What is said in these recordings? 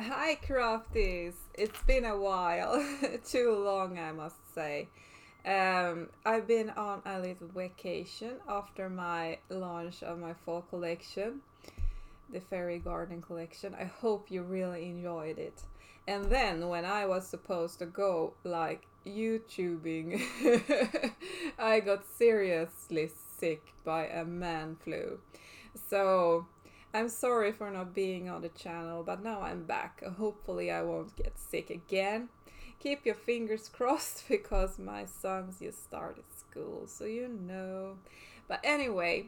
Hi, Crafties. It's been a while. Too long, I must say. I've been on a little vacation after my launch of my fall collection, the Fairy Garden collection. I hope you really enjoyed it. And then, when I was supposed to go like YouTubing, I got seriously sick by a man flu. So I'm sorry for not being on the channel, but now I'm back. Hopefully, I won't get sick again. Keep your fingers crossed because my son's just started school, so you know. But anyway,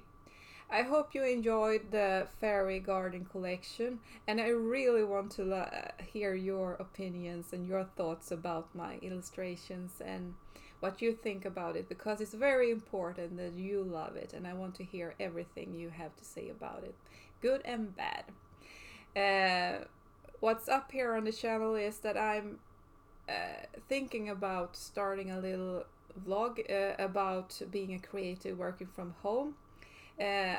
I hope you enjoyed the Fairy Garden collection, and I really want to hear your opinions and your thoughts about my illustrations and what you think about it because it's very important that you love it, and I want to hear everything you have to say about it, good and bad. Uh, what's up here on the channel is that I'm thinking about starting a little vlog about being a creative working from home. uh,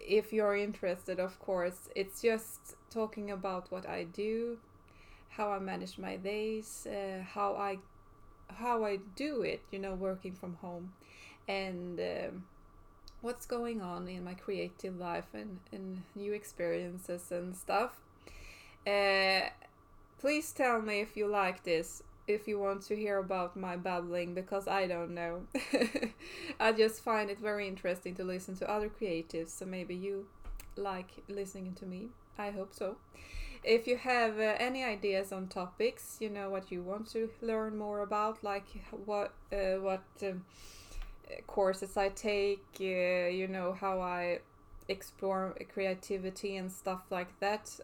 if you're interested, of course, it's just talking about what I do, how I manage my days, how I do it, working from home, and what's going on in my creative life and new experiences and stuff. Uh, Please tell me if you like this, if you want to hear about my babbling, because I don't know. I just find it very interesting to listen to other creatives, so maybe you like listening to me. I hope so. If you have any ideas on topics, what you want to learn more about, like what courses I take, how I explore creativity and stuff like that.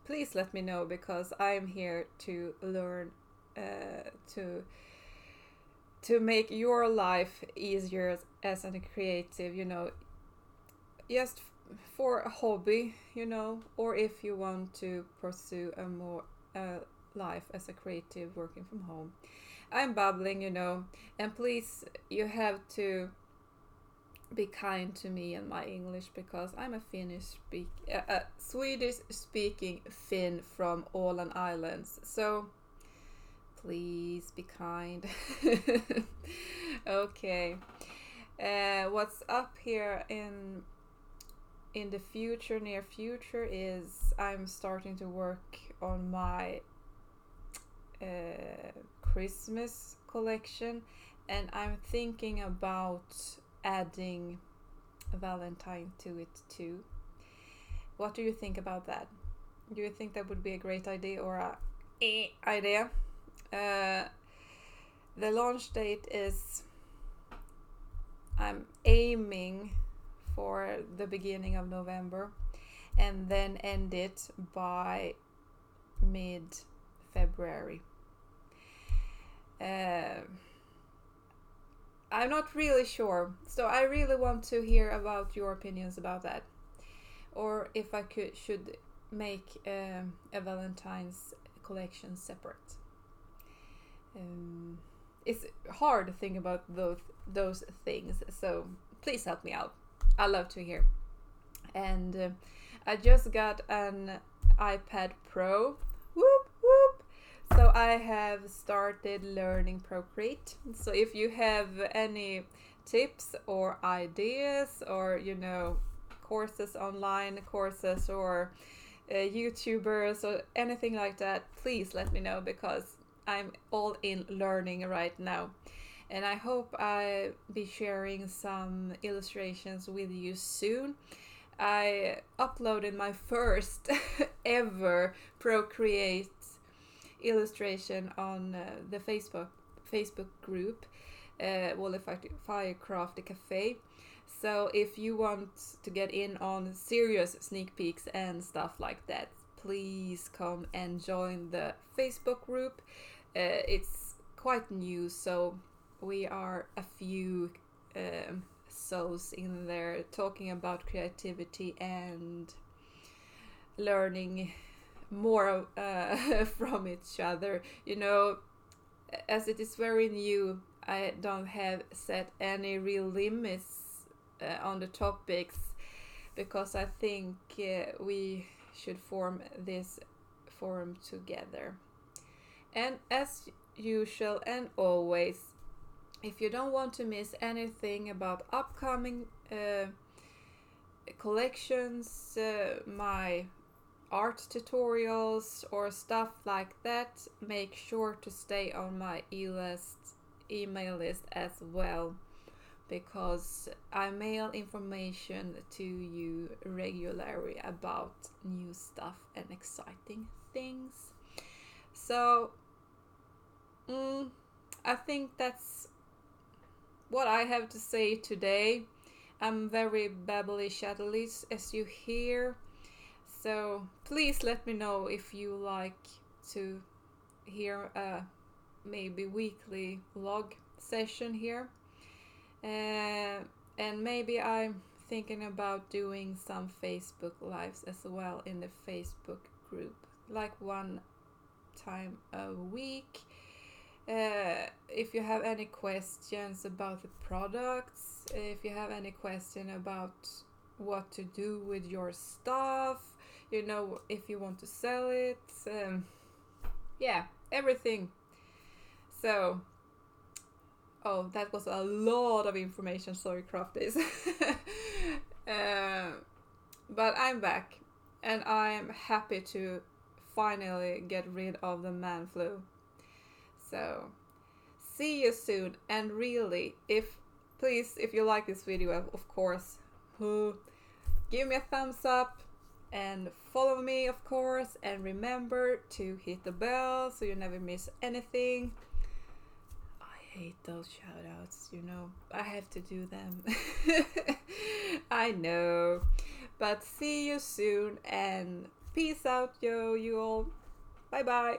Please let me know because I'm here to learn, uh, to to make your life easier as a creative. Just for a hobby, or if you want to pursue a more life as a creative working from home. I'm babbling, and please, you have to be kind to me and my English because I'm a Swedish speaking Finn from Åland Islands. So please be kind. Okay. What's up here in the future, near future, is I'm starting to work on my Christmas collection, and I'm thinking about adding a Valentine to it too. What do you think about that? Do you think that would be a great idea or a idea? Uh, the launch date is, I'm aiming for the beginning of November and then end it by mid February. I'm not really sure, so I really want to hear about your opinions about that, or if I should make a Valentine's collection separate. It's hard to think about those things, so please help me out. I love to hear. And I just got an iPad Pro. Whoop whoop! So I have started learning Procreate. So if you have any tips or ideas, or courses, online courses, or YouTubers or anything like that, please let me know because I'm all in learning right now. And I hope I'll be sharing some illustrations with you soon. I uploaded my first ever Procreate illustration on the Facebook group, Wally Firecraft Cafe. So if you want to get in on serious sneak peeks and stuff like that, please come and join the Facebook group. It's quite new, so we are a few souls in there talking about creativity and learning more from each other. As it is very new, I don't have set any real limits on the topics because I think we should form this platform together. And as usual and always, if you don't want to miss anything about upcoming collections, my art tutorials or stuff like that, make sure to stay on my email list as well, because I mail information to you regularly about new stuff and exciting things. So I think that's what I have to say today. I'm very babbly shattily, as you hear. So please let me know if you like to hear a maybe weekly vlog session here. And maybe I'm thinking about doing some Facebook lives as well in the Facebook group, like one time a week. If you have any questions about the products, if you have any question about what to do with your stuff, you know, if you want to sell it, yeah, everything. So, oh, that was a lot of information, sorry crafties. But I'm back, and I'm happy to finally get rid of the man flu. So, see you soon. And really, if you like this video, of course, give me a thumbs up and follow me, of course, and remember to hit the bell so you never miss anything. I hate those shoutouts, you know, I have to do them. I know, but see you soon and peace out, you all. Bye bye.